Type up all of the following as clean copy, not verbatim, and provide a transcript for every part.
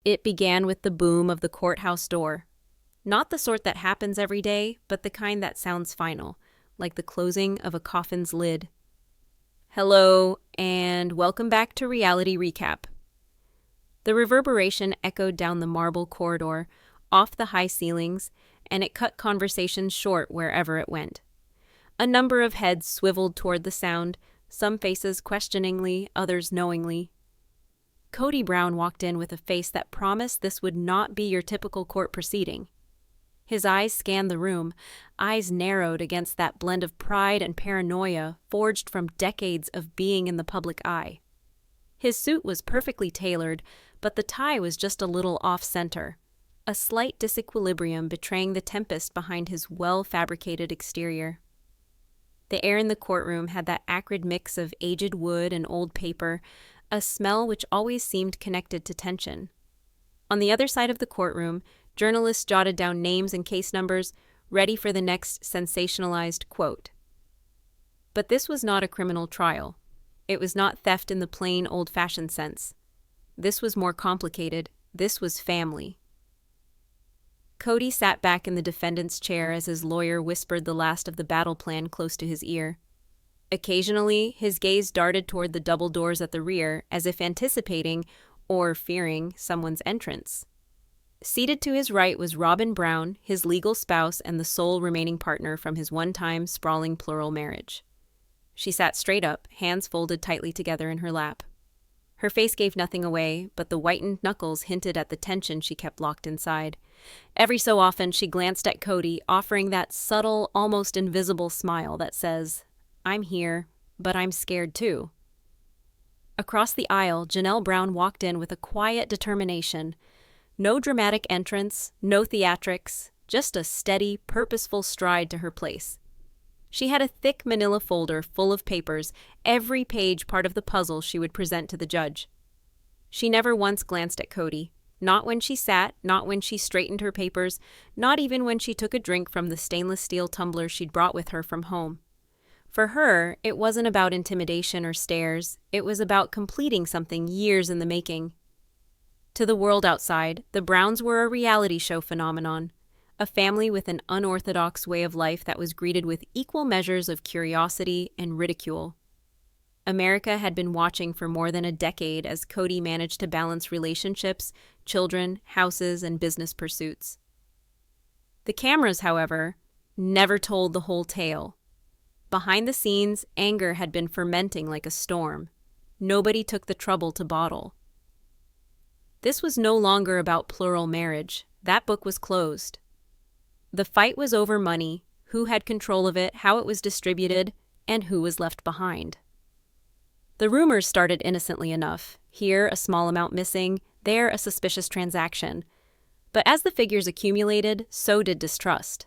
It began with the boom of the courthouse door. Not the sort that happens every day, but the kind that sounds final, like the closing of a coffin's lid. Hello, and welcome back to Reality Recap. The reverberation echoed down the marble corridor, off the high ceilings, and it cut conversations short wherever it went. A number of heads swiveled toward the sound, some faces questioningly, others knowingly. Kody Brown walked in with a face that promised this would not be your typical court proceeding. His eyes scanned the room, eyes narrowed against that blend of pride and paranoia forged from decades of being in the public eye. His suit was perfectly tailored, but the tie was just a little off-center, a slight disequilibrium betraying the tempest behind his well-fabricated exterior. The air in the courtroom had that acrid mix of aged wood and old paper, a smell which always seemed connected to tension. On the other side of the courtroom, journalists jotted down names and case numbers, ready for the next sensationalized quote. But this was not a criminal trial. It was not theft in the plain, old-fashioned sense. This was more complicated. This was family. Kody sat back in the defendant's chair as his lawyer whispered the last of the battle plan close to his ear. Occasionally, his gaze darted toward the double doors at the rear, as if anticipating, or fearing, someone's entrance. Seated to his right was Robyn Brown, his legal spouse and the sole remaining partner from his one-time sprawling plural marriage. She sat straight up, hands folded tightly together in her lap. Her face gave nothing away, but the whitened knuckles hinted at the tension she kept locked inside. Every so often, she glanced at Kody, offering that subtle, almost invisible smile that says, "I'm here, but I'm scared too." Across the aisle, Janelle Brown walked in with a quiet determination. No dramatic entrance, no theatrics, just a steady, purposeful stride to her place. She had a thick manila folder full of papers, every page part of the puzzle she would present to the judge. She never once glanced at Kody, not when she sat, not when she straightened her papers, not even when she took a drink from the stainless steel tumbler she'd brought with her from home. For her, it wasn't about intimidation or stares, it was about completing something years in the making. To the world outside, the Browns were a reality show phenomenon, a family with an unorthodox way of life that was greeted with equal measures of curiosity and ridicule. America had been watching for more than a decade as Kody managed to balance relationships, children, houses, and business pursuits. The cameras, however, never told the whole tale. Behind the scenes, anger had been fermenting like a storm. Nobody took the trouble to bottle. This was no longer about plural marriage. That book was closed. The fight was over money, who had control of it, how it was distributed, and who was left behind. The rumors started innocently enough. Here, a small amount missing, there, a suspicious transaction. But as the figures accumulated, so did distrust.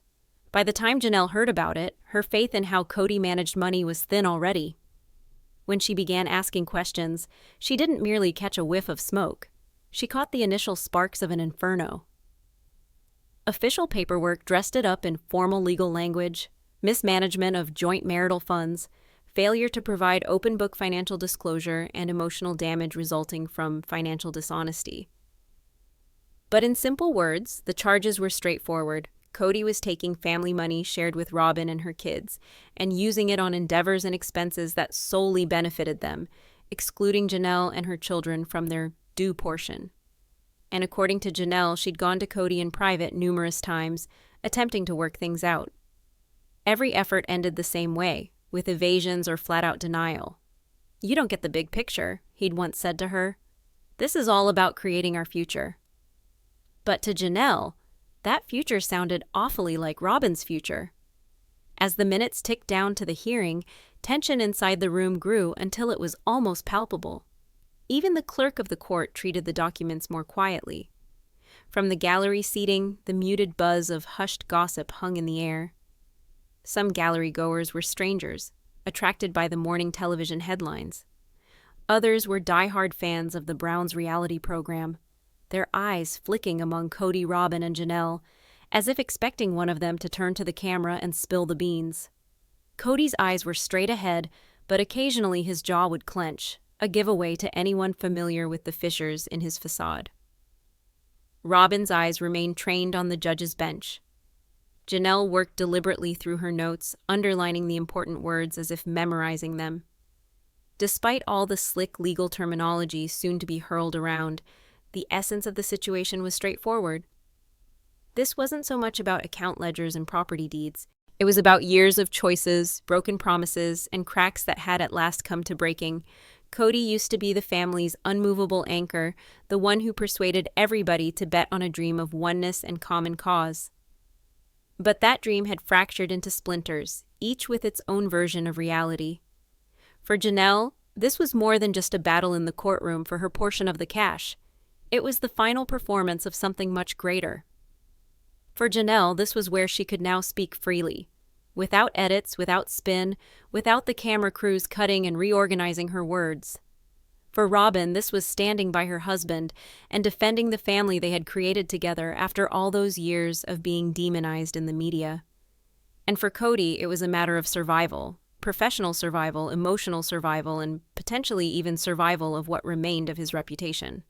By the time Janelle heard about it, her faith in how Kody managed money was thin already. When she began asking questions, she didn't merely catch a whiff of smoke. She caught the initial sparks of an inferno. Official paperwork dressed it up in formal legal language, mismanagement of joint marital funds, failure to provide open-book financial disclosure, and emotional damage resulting from financial dishonesty. But in simple words, the charges were straightforward. Kody was taking family money shared with Robyn and her kids and using it on endeavors and expenses that solely benefited them, excluding Janelle and her children from their due portion. And according to Janelle, she'd gone to Kody in private numerous times, attempting to work things out. Every effort ended the same way, with evasions or flat-out denial. "You don't get the big picture," he'd once said to her. "This is all about creating our future." But to Janelle, that future sounded awfully like Robyn's future. As the minutes ticked down to the hearing, tension inside the room grew until it was almost palpable. Even the clerk of the court treated the documents more quietly. From the gallery seating, the muted buzz of hushed gossip hung in the air. Some gallery goers were strangers, attracted by the morning television headlines. Others were die-hard fans of the Browns' reality program, their eyes flicking among Kody, Robyn, and Janelle, as if expecting one of them to turn to the camera and spill the beans. Kody's eyes were straight ahead, but occasionally his jaw would clench, a giveaway to anyone familiar with the fissures in his facade. Robyn's eyes remained trained on the judge's bench. Janelle worked deliberately through her notes, underlining the important words as if memorizing them. Despite all the slick legal terminology soon to be hurled around, the essence of the situation was straightforward. This wasn't so much about account ledgers and property deeds. It was about years of choices, broken promises, and cracks that had at last come to breaking. Kody used to be the family's unmovable anchor, the one who persuaded everybody to bet on a dream of oneness and common cause. But that dream had fractured into splinters, each with its own version of reality. For Janelle, this was more than just a battle in the courtroom for her portion of the cash. It was the final performance of something much greater. For Janelle, this was where she could now speak freely. Without edits, without spin, without the camera crews cutting and reorganizing her words. For Robyn, this was standing by her husband and defending the family they had created together after all those years of being demonized in the media. And for Kody, it was a matter of survival, professional survival, emotional survival, and potentially even survival of what remained of his reputation.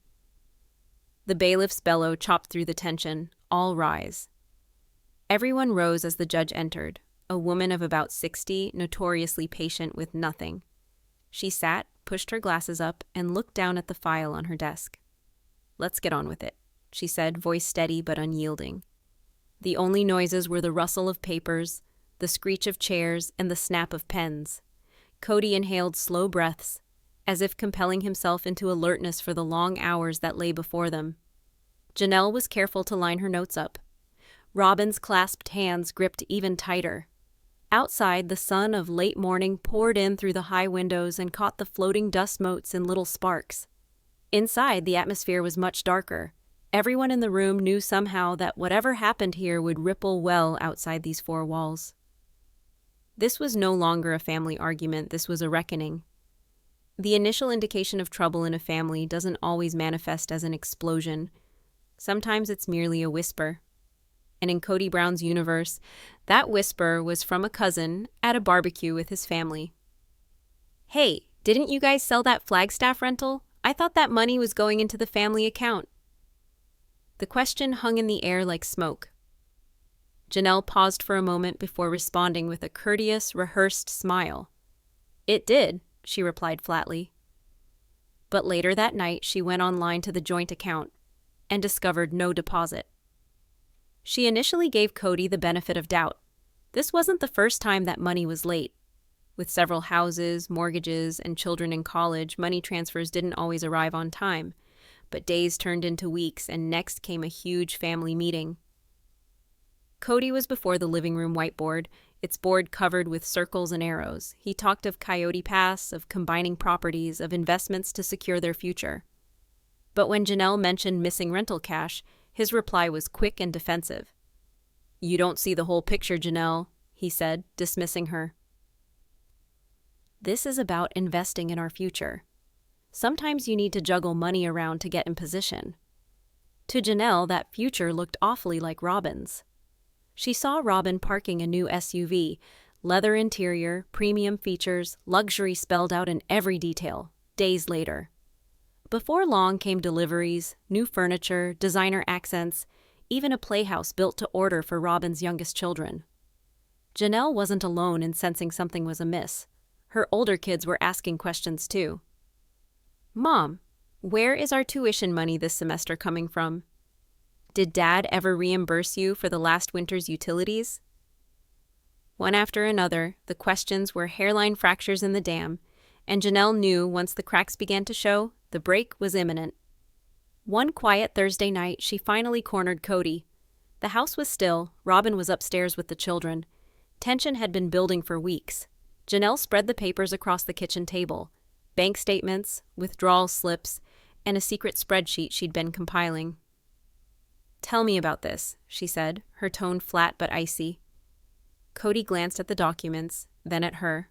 The bailiff's bellow chopped through the tension. All rise. Everyone rose as the judge entered, a woman of about 60, notoriously patient with nothing. She sat, pushed her glasses up, and looked down at the file on her desk. "Let's get on with it," she said, voice steady but unyielding. The only noises were the rustle of papers, the screech of chairs, and the snap of pens. Kody inhaled slow breaths, as if compelling himself into alertness for the long hours that lay before them. Janelle was careful to line her notes up. Robyn's clasped hands gripped even tighter. Outside, the sun of late morning poured in through the high windows and caught the floating dust motes in little sparks. Inside, the atmosphere was much darker. Everyone in the room knew somehow that whatever happened here would ripple well outside these four walls. This was no longer a family argument, this was a reckoning. The initial indication of trouble in a family doesn't always manifest as an explosion. Sometimes it's merely a whisper. And in Kody Brown's universe, that whisper was from a cousin at a barbecue with his family. "Hey, didn't you guys sell that Flagstaff rental? I thought that money was going into the family account." The question hung in the air like smoke. Janelle paused for a moment before responding with a courteous, rehearsed smile. "It did," she replied flatly. But later that night, she went online to the joint account and discovered no deposit. She initially gave Kody the benefit of doubt. This wasn't the first time that money was late. With several houses, mortgages, and children in college, money transfers didn't always arrive on time. But days turned into weeks, and next came a huge family meeting. Kody was before the living room whiteboard, its board covered with circles and arrows. He talked of Coyote Pass, of combining properties, of investments to secure their future. But when Janelle mentioned missing rental cash, his reply was quick and defensive. "You don't see the whole picture, Janelle," he said, dismissing her. This is about investing in our future. Sometimes you need to juggle money around to get in position. To Janelle, that future looked awfully like Robyn's. She saw Robyn parking a new SUV, leather interior, premium features, luxury spelled out in every detail, days later. Before long came deliveries, new furniture, designer accents, even a playhouse built to order for Robyn's youngest children. Janelle wasn't alone in sensing something was amiss. Her older kids were asking questions too. "Mom, where is our tuition money this semester coming from? Did Dad ever reimburse you for the last winter's utilities?" One after another, the questions were hairline fractures in the dam, and Janelle knew once the cracks began to show, the break was imminent. One quiet Thursday night, she finally cornered Kody. The house was still. Robyn was upstairs with the children. Tension had been building for weeks. Janelle spread the papers across the kitchen table. Bank statements, withdrawal slips, and a secret spreadsheet she'd been compiling. "Tell me about this," she said, her tone flat but icy. Kody glanced at the documents, then at her.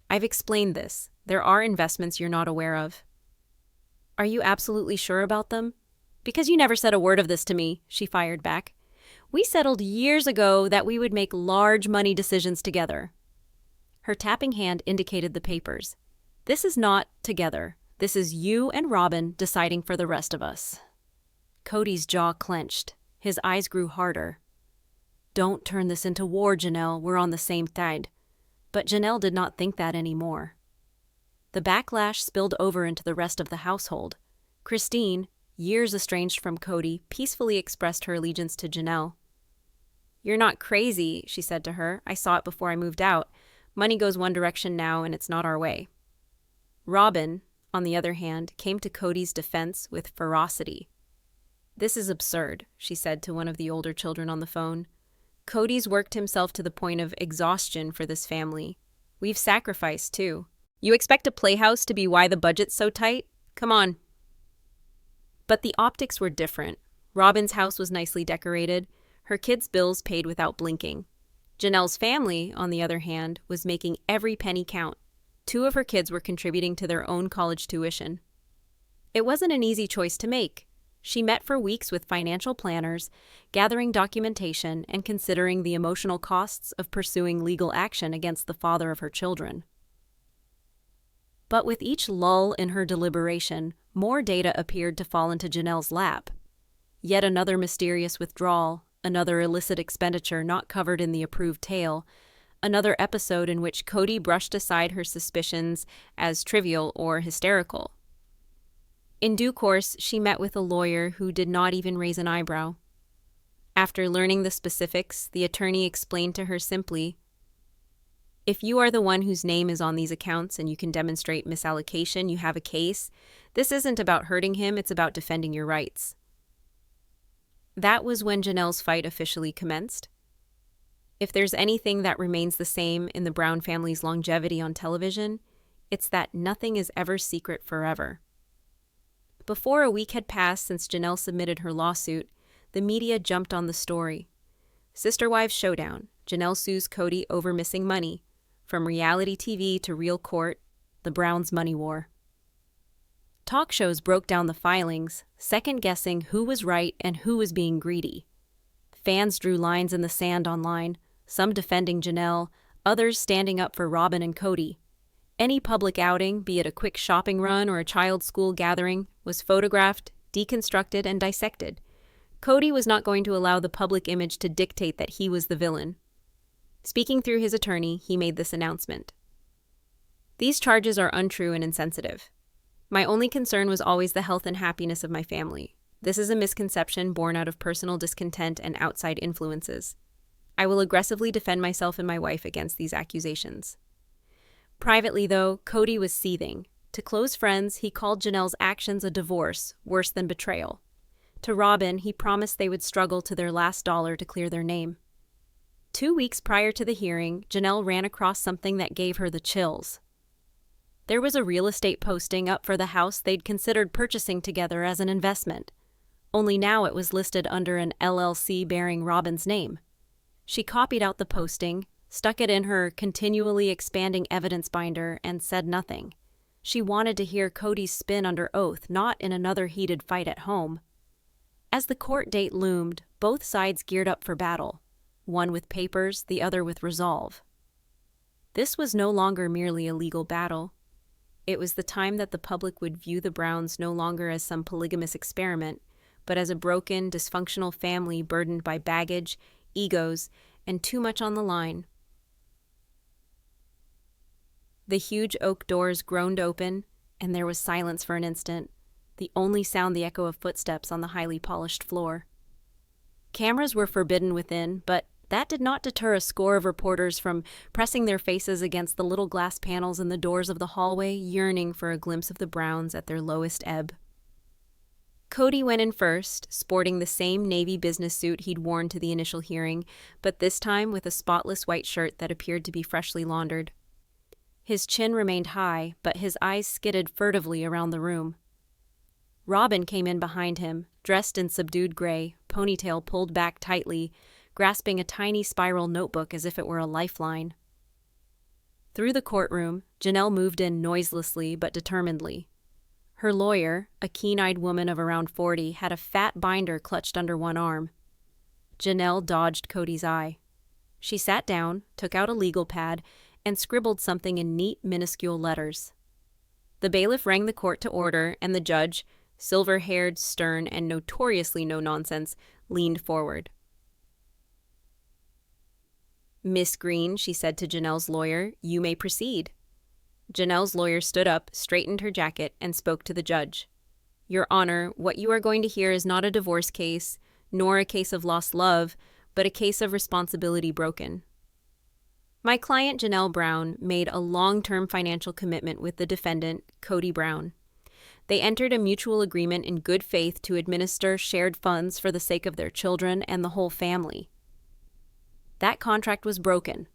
"I've explained this. There are investments you're not aware of." "Are you absolutely sure about them?" "Because you never said a word of this to me," she fired back. "We settled years ago that we would make large money decisions together." Her tapping hand indicated the papers. "This is not together. This is you and Robyn deciding for the rest of us." Kody's jaw clenched. His eyes grew harder. "Don't turn this into war, Janelle. We're on the same side." But Janelle did not think that anymore. The backlash spilled over into the rest of the household. Christine, years estranged from Kody, peacefully expressed her allegiance to Janelle. "You're not crazy," she said to her. "I saw it before I moved out. Money goes one direction now, and it's not our way." Robyn, on the other hand, came to Kody's defense with ferocity. "This is absurd," she said to one of the older children on the phone. "Kody's worked himself to the point of exhaustion for this family. We've sacrificed, too. You expect a playhouse to be why the budget's so tight? Come on." But the optics were different. Robyn's house was nicely decorated. Her kids' bills paid without blinking. Janelle's family, on the other hand, was making every penny count. 2 of her kids were contributing to their own college tuition. It wasn't an easy choice to make. She met for weeks with financial planners, gathering documentation and considering the emotional costs of pursuing legal action against the father of her children. But with each lull in her deliberation, more data appeared to fall into Janelle's lap. Yet another mysterious withdrawal, another illicit expenditure not covered in the approved tale, another episode in which Kody brushed aside her suspicions as trivial or hysterical. In due course, she met with a lawyer who did not even raise an eyebrow. After learning the specifics, the attorney explained to her simply, "If you are the one whose name is on these accounts and you can demonstrate misallocation, you have a case. This isn't about hurting him, it's about defending your rights." That was when Janelle's fight officially commenced. If there's anything that remains the same in the Brown family's longevity on television, it's that nothing is ever secret forever. Before a week had passed since Janelle submitted her lawsuit, the media jumped on the story. Sister Wives Showdown, Janelle sues Kody over missing money. From reality TV to real court, the Browns' money war. Talk shows broke down the filings, second-guessing who was right and who was being greedy. Fans drew lines in the sand online, some defending Janelle, others standing up for Robyn and Kody. Any public outing, be it a quick shopping run or a child's school gathering, was photographed, deconstructed, and dissected. Kody was not going to allow the public image to dictate that he was the villain. Speaking through his attorney, he made this announcement. "These charges are untrue and insensitive. My only concern was always the health and happiness of my family. This is a misconception born out of personal discontent and outside influences. I will aggressively defend myself and my wife against these accusations." Privately, though, Kody was seething. To close friends, he called Janelle's actions a divorce, worse than betrayal. To Robyn, he promised they would struggle to their last dollar to clear their name. 2 weeks prior to the hearing, Janelle ran across something that gave her the chills. There was a real estate posting up for the house they'd considered purchasing together as an investment. Only now it was listed under an LLC bearing Robyn's name. She copied out the posting, stuck it in her continually expanding evidence binder, and said nothing. She wanted to hear Kody's spin under oath, not in another heated fight at home. As the court date loomed, both sides geared up for battle, one with papers, the other with resolve. This was no longer merely a legal battle. It was the time that the public would view the Browns no longer as some polygamous experiment, but as a broken, dysfunctional family burdened by baggage, egos, and too much on the line. The huge oak doors groaned open, and there was silence for an instant, the only sound the echo of footsteps on the highly polished floor. Cameras were forbidden within, but that did not deter a score of reporters from pressing their faces against the little glass panels in the doors of the hallway, yearning for a glimpse of the Browns at their lowest ebb. Kody went in first, sporting the same navy business suit he'd worn to the initial hearing, but this time with a spotless white shirt that appeared to be freshly laundered. His chin remained high, but his eyes skidded furtively around the room. Robyn came in behind him, dressed in subdued gray, ponytail pulled back tightly, grasping a tiny spiral notebook as if it were a lifeline. Through the courtroom, Janelle moved in noiselessly but determinedly. Her lawyer, a keen-eyed woman of around 40, had a fat binder clutched under one arm. Janelle dodged Kody's eye. She sat down, took out a legal pad, and scribbled something in neat, minuscule letters. The bailiff rang the court to order, and the judge, silver-haired, stern, and notoriously no-nonsense, leaned forward. "Miss Green," she said to Janelle's lawyer, "you may proceed." Janelle's lawyer stood up, straightened her jacket, and spoke to the judge. "Your Honor, what you are going to hear is not a divorce case, nor a case of lost love, but a case of responsibility broken. My client, Janelle Brown, made a long-term financial commitment with the defendant, Kody Brown. They entered a mutual agreement in good faith to administer shared funds for the sake of their children and the whole family. That contract was broken.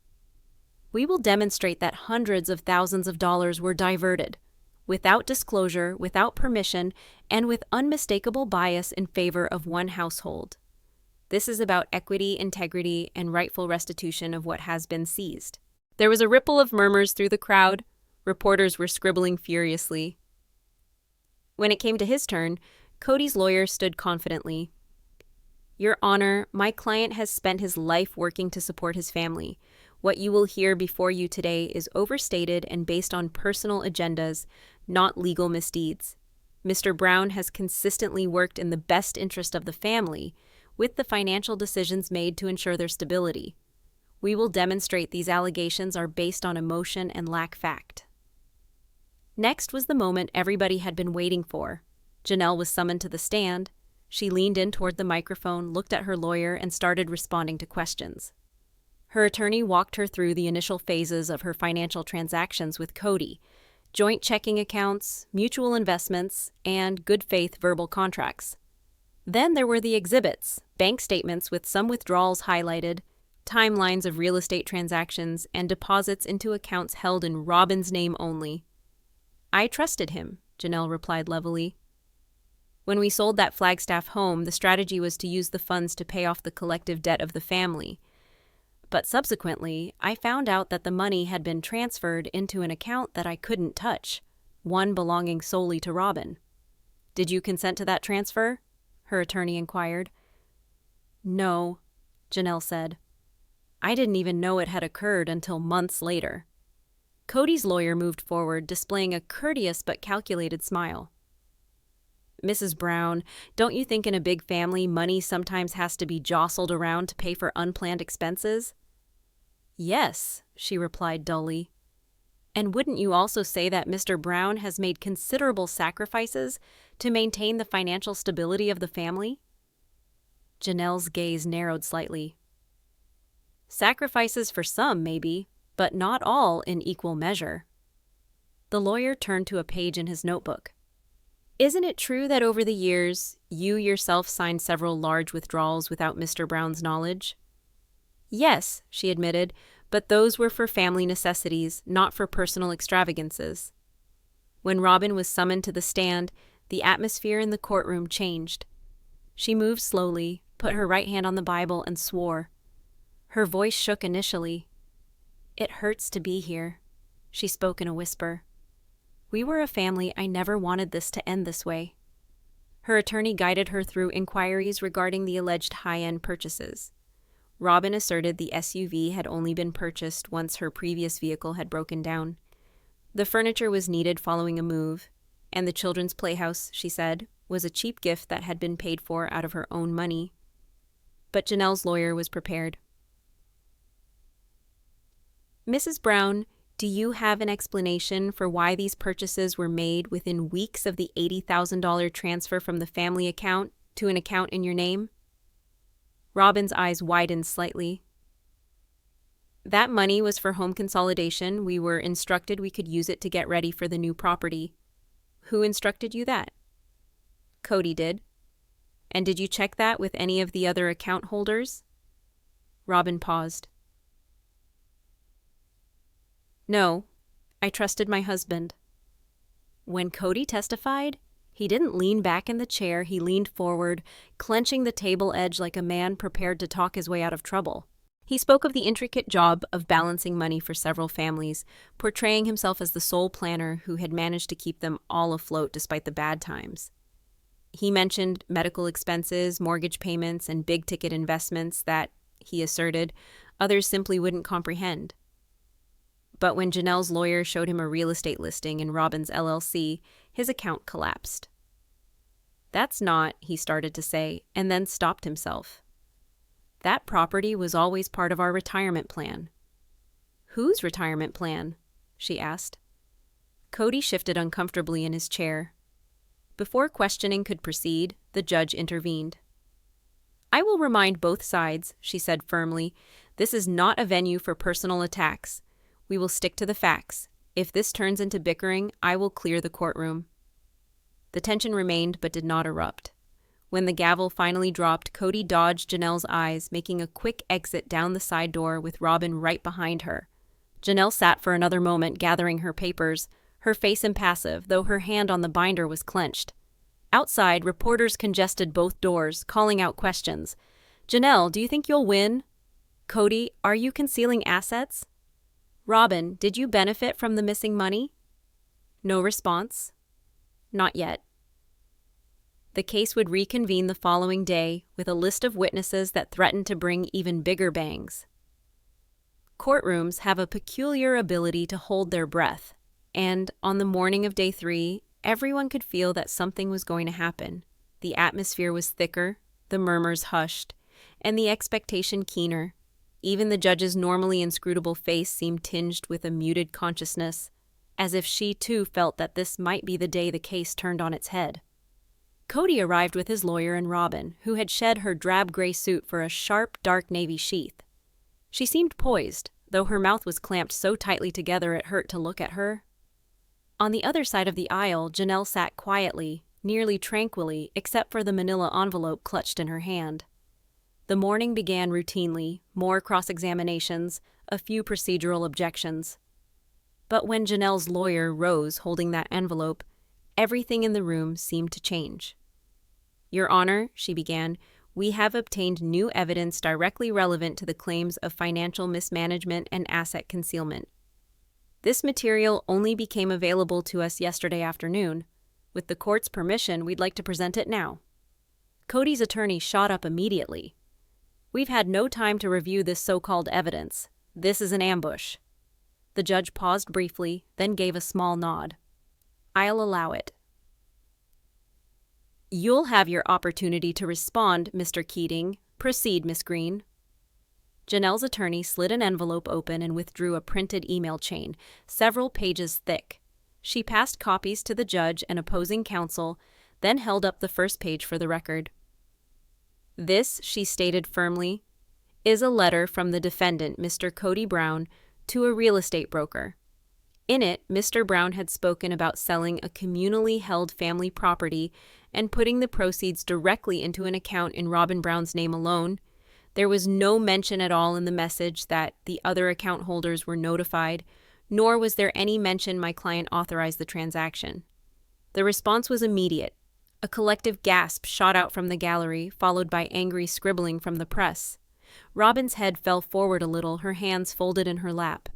We will demonstrate that hundreds of thousands of dollars were diverted, without disclosure, without permission, and with unmistakable bias in favor of one household. This is about equity, integrity, and rightful restitution of what has been seized." There was a ripple of murmurs through the crowd. Reporters were scribbling furiously. When it came to his turn, Kody's lawyer stood confidently. "Your Honor, my client has spent his life working to support his family. What you will hear before you today is overstated and based on personal agendas, not legal misdeeds. Mr. Brown has consistently worked in the best interest of the family, with the financial decisions made to ensure their stability. We will demonstrate these allegations are based on emotion and lack fact." Next was the moment everybody had been waiting for. Janelle was summoned to the stand. She leaned in toward the microphone, looked at her lawyer, and started responding to questions. Her attorney walked her through the initial phases of her financial transactions with Kody: joint checking accounts, mutual investments, and good faith verbal contracts. Then there were the exhibits, bank statements with some withdrawals highlighted, timelines of real estate transactions, and deposits into accounts held in Robyn's name only. "I trusted him," Janelle replied levelly. "When we sold that Flagstaff home, the strategy was to use the funds to pay off the collective debt of the family. But subsequently, I found out that the money had been transferred into an account that I couldn't touch, one belonging solely to Robyn." "Did you consent to that transfer?" her attorney inquired. "No," Janelle said. "I didn't even know it had occurred until months later." Kody's lawyer moved forward, displaying a courteous but calculated smile. "Mrs. Brown, don't you think in a big family money sometimes has to be jostled around to pay for unplanned expenses?" "Yes," she replied dully. "And wouldn't you also say that Mr. Brown has made considerable sacrifices to maintain the financial stability of the family?" Janelle's gaze narrowed slightly. "Sacrifices for some, maybe, but not all in equal measure." The lawyer turned to a page in his notebook. "Isn't it true that over the years, you yourself signed several large withdrawals without Mr. Brown's knowledge?" "Yes," she admitted, "but those were for family necessities, not for personal extravagances." When Robyn was summoned to the stand, the atmosphere in the courtroom changed. She moved slowly, put her right hand on the Bible, and swore. Her voice shook initially. "It hurts to be here," she spoke in a whisper. "We were a family. I never wanted this to end this way." Her attorney guided her through inquiries regarding the alleged high-end purchases. Robyn asserted the SUV had only been purchased once her previous vehicle had broken down. The furniture was needed following a move, and the children's playhouse, she said, was a cheap gift that had been paid for out of her own money. But Janelle's lawyer was prepared. "Mrs. Brown, do you have an explanation for why these purchases were made within weeks of the $80,000 transfer from the family account to an account in your name?" Robyn's eyes widened slightly. "That money was for home consolidation. We were instructed we could use it to get ready for the new property." "Who instructed you that?" "Kody did." "And did you check that with any of the other account holders?" Robyn paused. "No, I trusted my husband." When Kody testified, he didn't lean back in the chair. He leaned forward, clenching the table edge like a man prepared to talk his way out of trouble. He spoke of the intricate job of balancing money for several families, portraying himself as the sole planner who had managed to keep them all afloat despite the bad times. He mentioned medical expenses, mortgage payments, and big-ticket investments that, he asserted, others simply wouldn't comprehend. But when Janelle's lawyer showed him a real estate listing in Robyn's LLC, his account collapsed. That's not, he started to say, and then stopped himself. That property was always part of our retirement plan. Whose retirement plan? She asked. Kody shifted uncomfortably in his chair. Before questioning could proceed, the judge intervened. I will remind both sides, she said firmly, this is not a venue for personal attacks. We will stick to the facts. If this turns into bickering, I will clear the courtroom. The tension remained but did not erupt. When the gavel finally dropped, Kody dodged Janelle's eyes, making a quick exit down the side door with Robyn right behind her. Janelle sat for another moment, gathering her papers, her face impassive, though her hand on the binder was clenched. Outside, reporters congested both doors, calling out questions. Janelle, do you think you'll win? Kody, are you concealing assets? Robyn, did you benefit from the missing money? No response. Not yet. The case would reconvene the following day with a list of witnesses that threatened to bring even bigger bangs. Courtrooms have a peculiar ability to hold their breath, and on the morning of day 3, everyone could feel that something was going to happen. The atmosphere was thicker, the murmurs hushed, and the expectation keener. Even the judge's normally inscrutable face seemed tinged with a muted consciousness, as if she too felt that this might be the day the case turned on its head. Kody arrived with his lawyer and Robyn, who had shed her drab gray suit for a sharp, dark navy sheath. She seemed poised, though her mouth was clamped so tightly together it hurt to look at her. On the other side of the aisle, Janelle sat quietly, nearly tranquilly, except for the manila envelope clutched in her hand. The morning began routinely, more cross-examinations, a few procedural objections. But when Janelle's lawyer rose holding that envelope, everything in the room seemed to change. Your Honor, she began, we have obtained new evidence directly relevant to the claims of financial mismanagement and asset concealment. This material only became available to us yesterday afternoon. With the court's permission, we'd like to present it now. Kody's attorney shot up immediately. We've had no time to review this so-called evidence. This is an ambush. The judge paused briefly, then gave a small nod. I'll allow it. You'll have your opportunity to respond, Mr. Keating. Proceed, Miss Green. Janelle's attorney slid an envelope open and withdrew a printed email chain, several pages thick. She passed copies to the judge and opposing counsel, then held up the first page for the record. This, she stated firmly, is a letter from the defendant, Mr. Kody Brown, to a real estate broker. In it, Mr. Brown had spoken about selling a communally held family property and putting the proceeds directly into an account in Robyn Brown's name alone. There was no mention at all in the message that the other account holders were notified, nor was there any mention my client authorized the transaction. The response was immediate. A collective gasp shot out from the gallery, followed by angry scribbling from the press. Robyn's head fell forward a little, her hands folded in her lap.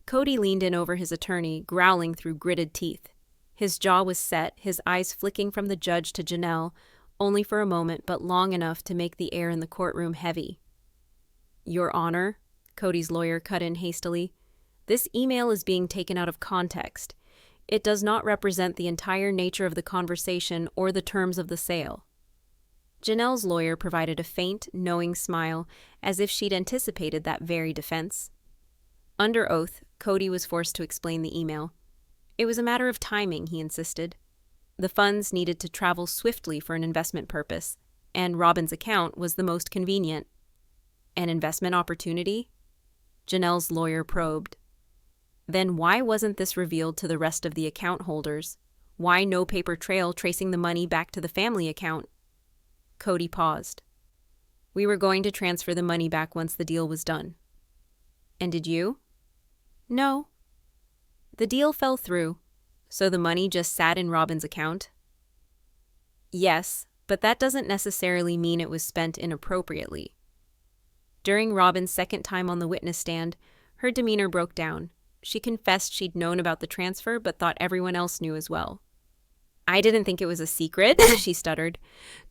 Kody leaned in over his attorney, growling through gritted teeth. His jaw was set, his eyes flicking from the judge to Janelle, only for a moment, but long enough to make the air in the courtroom heavy. Your Honor, Kody's lawyer cut in hastily, this email is being taken out of context. It does not represent the entire nature of the conversation or the terms of the sale. Janelle's lawyer provided a faint, knowing smile, as if she'd anticipated that very defense. Under oath, Kody was forced to explain the email. It was a matter of timing, he insisted. The funds needed to travel swiftly for an investment purpose, and Robyn's account was the most convenient. An investment opportunity? Janelle's lawyer probed. Then why wasn't this revealed to the rest of the account holders? Why no paper trail tracing the money back to the family account? Kody paused. We were going to transfer the money back once the deal was done. And did you? No. The deal fell through, so the money just sat in Robyn's account? Yes, but that doesn't necessarily mean it was spent inappropriately. During Robyn's second time on the witness stand, her demeanor broke down. She confessed she'd known about the transfer but thought everyone else knew as well. I didn't think it was a secret, she stuttered.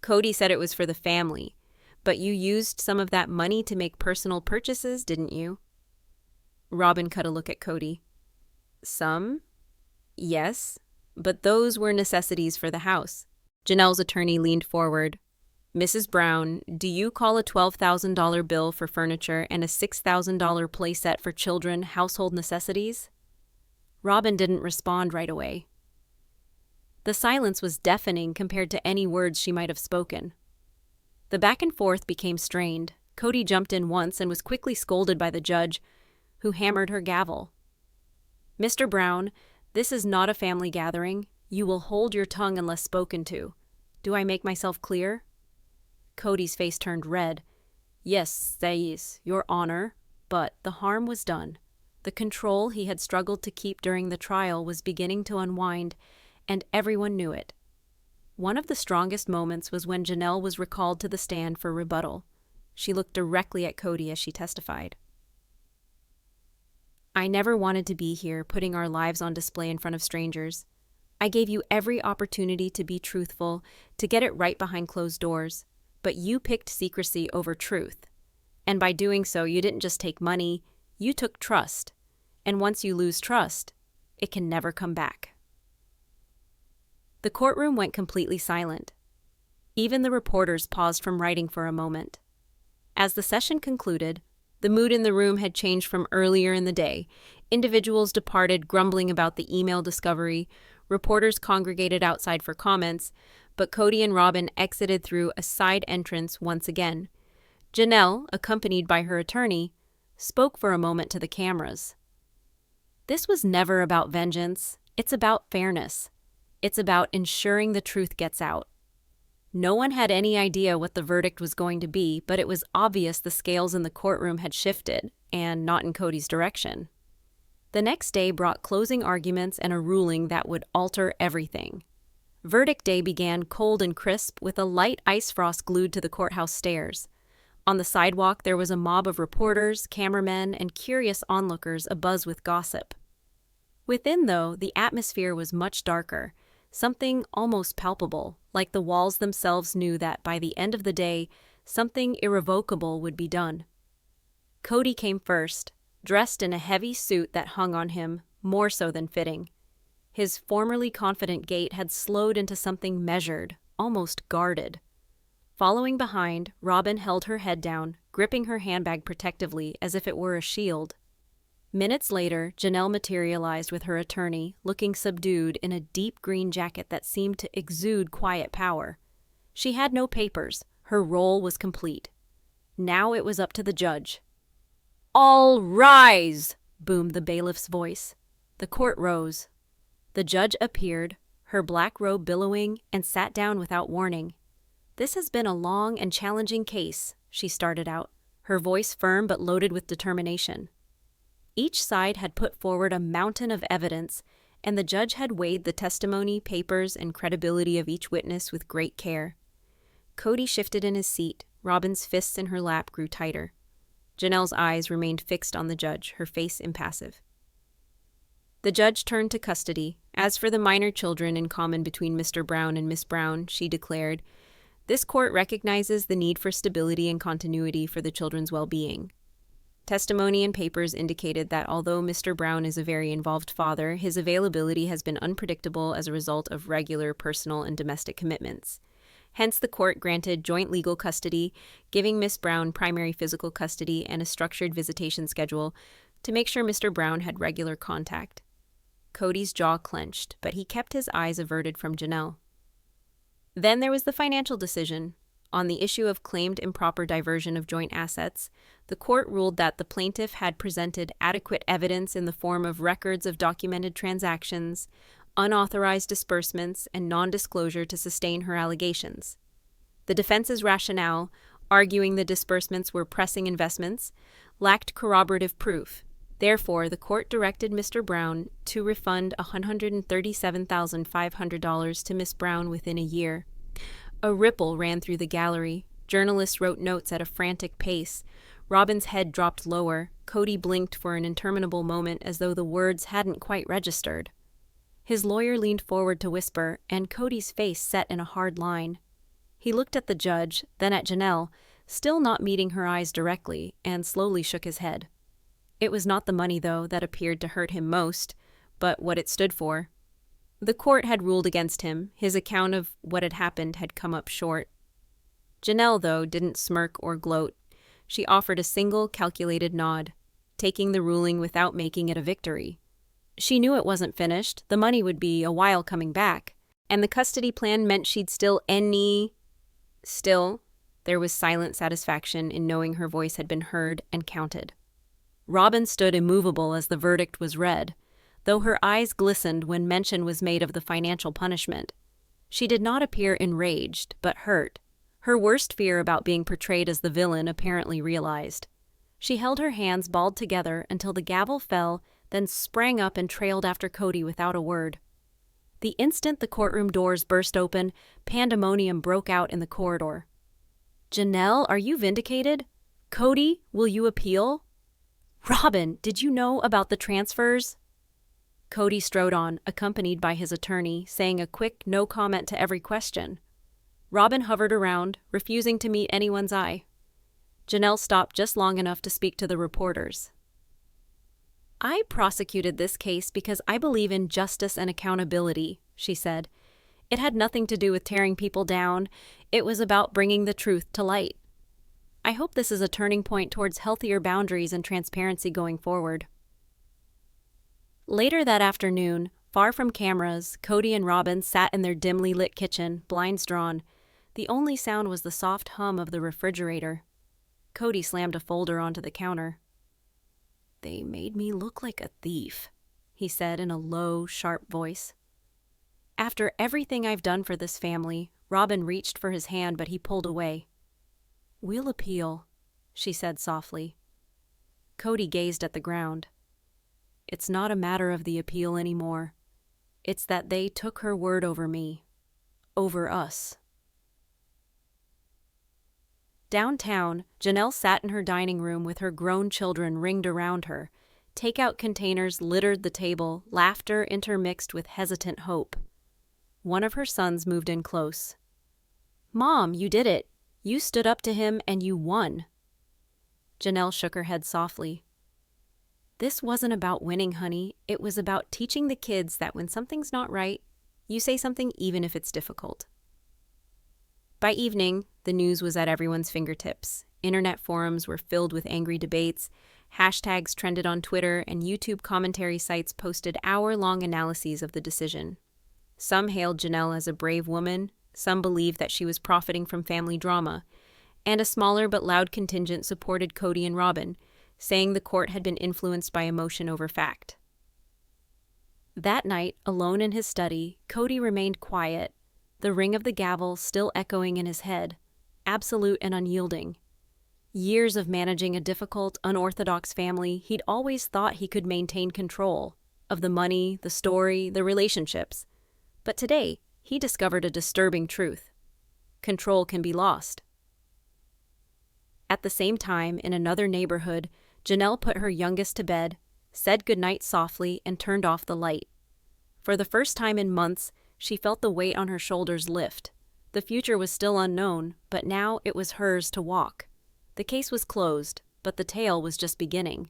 Kody said it was for the family. But you used some of that money to make personal purchases, didn't you? Robyn cut a look at Kody. Some? Yes, but those were necessities for the house. Janelle's attorney leaned forward. Mrs. Brown, do you call a $12,000 bill for furniture and a $6,000 playset for children household necessities? Robyn didn't respond right away. The silence was deafening compared to any words she might have spoken. The back and forth became strained. Kody jumped in once and was quickly scolded by the judge, who hammered her gavel. Mr. Brown, this is not a family gathering. You will hold your tongue unless spoken to. Do I make myself clear? Kody's face turned red. Yes, sais, Your Honor, but the harm was done. The control he had struggled to keep during the trial was beginning to unwind, and everyone knew it. One of the strongest moments was when Janelle was recalled to the stand for rebuttal. She looked directly at Kody as she testified. I never wanted to be here, putting our lives on display in front of strangers. I gave you every opportunity to be truthful, to get it right behind closed doors, but you picked secrecy over truth. And by doing so, you didn't just take money, you took trust. And once you lose trust, it can never come back. The courtroom went completely silent. Even the reporters paused from writing for a moment. As the session concluded, the mood in the room had changed from earlier in the day. Individuals departed grumbling about the email discovery, reporters congregated outside for comments, but Kody and Robyn exited through a side entrance once again. Janelle, accompanied by her attorney, spoke for a moment to the cameras. This was never about vengeance. It's about fairness. It's about ensuring the truth gets out. No one had any idea what the verdict was going to be, but it was obvious the scales in the courtroom had shifted, and not in Kody's direction. The next day brought closing arguments and a ruling that would alter everything. Verdict day began cold and crisp with a light ice frost glued to the courthouse stairs. On the sidewalk there was a mob of reporters, cameramen, and curious onlookers abuzz with gossip. Within, though, the atmosphere was much darker. Something almost palpable, like the walls themselves knew that by the end of the day, something irrevocable would be done. Kody came first, dressed in a heavy suit that hung on him, more so than fitting. His formerly confident gait had slowed into something measured, almost guarded. Following behind, Robyn held her head down, gripping her handbag protectively as if it were a shield. Minutes later, Janelle materialized with her attorney, looking subdued in a deep green jacket that seemed to exude quiet power. She had no papers. Her role was complete. Now it was up to the judge. "All rise!" boomed the bailiff's voice. The court rose. The judge appeared, her black robe billowing, and sat down without warning. "This has been a long and challenging case," she started out, her voice firm but loaded with determination. Each side had put forward a mountain of evidence, and the judge had weighed the testimony, papers, and credibility of each witness with great care. Kody shifted in his seat. Robyn's fists in her lap grew tighter. Janelle's eyes remained fixed on the judge, her face impassive. The judge turned to custody. As for the minor children in common between Mr. Brown and Miss Brown, she declared, "This court recognizes the need for stability and continuity for the children's well-being." Testimony and papers indicated that although Mr. Brown is a very involved father, his availability has been unpredictable as a result of regular personal and domestic commitments. Hence, the court granted joint legal custody, giving Miss Brown primary physical custody and a structured visitation schedule to make sure Mr. Brown had regular contact. Kody's jaw clenched, but he kept his eyes averted from Janelle. Then there was the financial decision. On the issue of claimed improper diversion of joint assets, the court ruled that the plaintiff had presented adequate evidence in the form of records of documented transactions, unauthorized disbursements, and non-disclosure to sustain her allegations. The defense's rationale, arguing the disbursements were pressing investments, lacked corroborative proof. Therefore, the court directed Mr. Brown to refund $137,500 to Miss Brown within a year. A ripple ran through the gallery. Journalists wrote notes at a frantic pace. Robyn's head dropped lower. Kody blinked for an interminable moment as though the words hadn't quite registered. His lawyer leaned forward to whisper, and Kody's face set in a hard line. He looked at the judge, then at Janelle, still not meeting her eyes directly, and slowly shook his head. It was not the money, though, that appeared to hurt him most, but what it stood for. The court had ruled against him. His account of what had happened had come up short. Janelle, though, didn't smirk or gloat. She offered a single, calculated nod, taking the ruling without making it a victory. She knew it wasn't finished, the money would be a while coming back, and the custody plan meant she'd Still, there was silent satisfaction in knowing her voice had been heard and counted. Robyn stood immovable as the verdict was read, though her eyes glistened when mention was made of the financial punishment. She did not appear enraged, but hurt, her worst fear about being portrayed as the villain apparently realized. She held her hands balled together until the gavel fell, then sprang up and trailed after Kody without a word. The instant the courtroom doors burst open, pandemonium broke out in the corridor. "Janelle, are you vindicated? Kody, will you appeal? Robyn, did you know about the transfers?" Kody strode on, accompanied by his attorney, saying a quick no comment to every question. Robyn hovered around, refusing to meet anyone's eye. Janelle stopped just long enough to speak to the reporters. "I prosecuted this case because I believe in justice and accountability," she said. "It had nothing to do with tearing people down. It was about bringing the truth to light. I hope this is a turning point towards healthier boundaries and transparency going forward." Later that afternoon, far from cameras, Kody and Robyn sat in their dimly lit kitchen, blinds drawn. The only sound was the soft hum of the refrigerator. Kody slammed a folder onto the counter. "They made me look like a thief," he said in a low, sharp voice. "After everything I've done for this family," Robyn reached for his hand, but he pulled away. "We'll appeal," she said softly. Kody gazed at the ground. "It's not a matter of the appeal anymore. It's that they took her word over me. Over us." Downtown, Janelle sat in her dining room with her grown children ringed around her. Takeout containers littered the table, laughter intermixed with hesitant hope. One of her sons moved in close. "Mom, you did it. You stood up to him and you won." Janelle shook her head softly. "This wasn't about winning, honey. It was about teaching the kids that when something's not right, you say something even if it's difficult." By evening, the news was at everyone's fingertips. Internet forums were filled with angry debates, hashtags trended on Twitter, and YouTube commentary sites posted hour-long analyses of the decision. Some hailed Janelle as a brave woman, some believed that she was profiting from family drama, and a smaller but loud contingent supported Kody and Robyn, saying the court had been influenced by emotion over fact. That night, alone in his study, Kody remained quiet, the ring of the gavel still echoing in his head, absolute and unyielding. Years of managing a difficult, unorthodox family, he'd always thought he could maintain control of the money, the story, the relationships. But today, he discovered a disturbing truth. Control can be lost. At the same time, in another neighborhood, Janelle put her youngest to bed, said goodnight softly, and turned off the light. For the first time in months, she felt the weight on her shoulders lift. The future was still unknown, but now it was hers to walk. The case was closed, but the tale was just beginning.